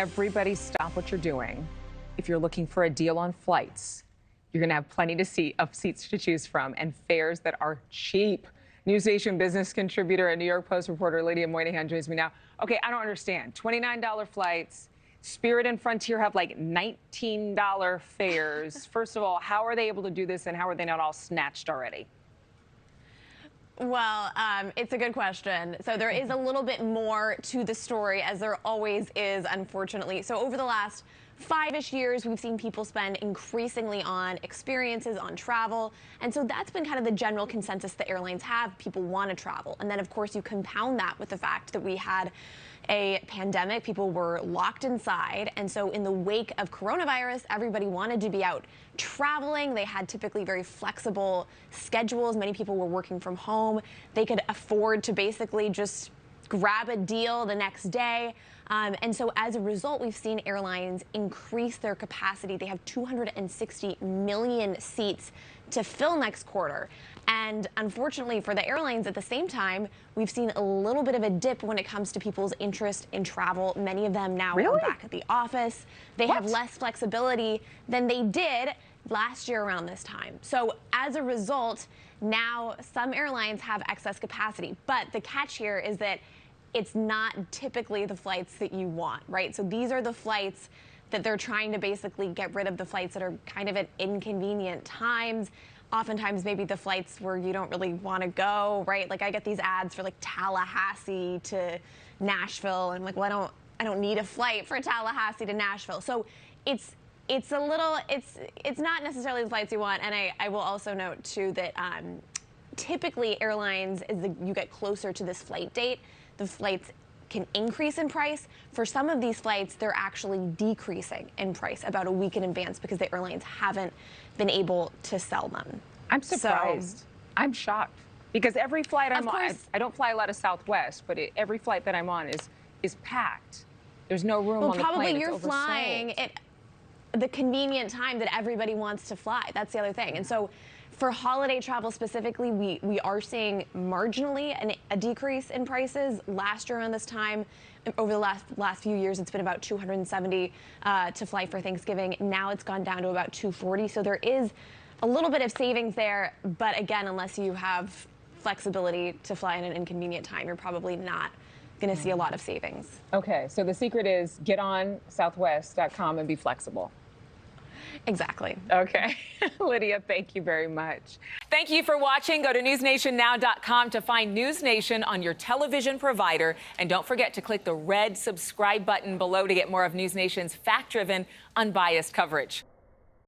everybody stop what you're doing. If you're looking for a deal on flights, you're going to have plenty of seats to choose from and fares that are cheap. NewsNation business contributor and New York Post reporter Lydia Moynihan joins me now. Okay, I don't understand. $29 flights. Spirit and Frontier have like $19 fares. First of all, how are they able to do this, and how are they not all snatched already? Well, it's a good question. So there is a little bit more to the story, as there always is, unfortunately. So over the last 5-ish years, we've seen people spend increasingly on experiences, on travel. And so that's been kind of the general consensus that airlines have. People want to travel. And then, of course, you compound that with the fact that we had a pandemic. People were locked inside. And so in the wake of coronavirus, everybody wanted to be out traveling. They had typically very flexible schedules. Many people were working from home. They could afford to basically just grab a deal the next day. And so as a result, we've seen airlines increase their capacity. They have 260 million seats to fill next quarter. And unfortunately for the airlines, at the same time, we've seen a little bit of a dip when it comes to people's interest in travel. Many of them now are back at the office. They have less flexibility than they did last year around this time. So as a result, now some airlines have excess capacity. But the catch here is that it's not typically the flights that you want, right? So these are the flights that they're trying to basically get rid of, the flights that are kind of at inconvenient times. Oftentimes, maybe the flights where you don't really want to go, right? Like I get these ads for like Tallahassee to Nashville, and I'm like, well, I don't need a flight for Tallahassee to Nashville. So it's not necessarily the flights you want. And I will also note too that typically airlines, as you get closer to this flight date, the flights can increase in price. For some of these flights, they're actually decreasing in price about a week in advance because the airlines haven't been able to sell them. I'm surprised. I'm shocked because every flight I'm on, I don't fly a lot of Southwest, but every flight that I'm on is packed. There's no room on the plane. Well, probably it's you're oversold. flying at the convenient time that everybody wants to fly. That's the other thing. And so for holiday travel specifically, we are seeing marginally a decrease in prices. Last year around this time, over the last few years, it's been about $270 to fly for Thanksgiving. Now it's gone down to about $240. So there is a little bit of savings there. But again, unless you have flexibility to fly in an inconvenient time, you're probably not going to see a lot of savings. Okay, so the secret is get on southwest.com and be flexible. Exactly. Okay. Lydia, thank you very much. Thank you for watching. Go to newsnationnow.com to find NewsNation on your television provider. And don't forget to click the red subscribe button below to get more of NewsNation's fact-driven, unbiased coverage.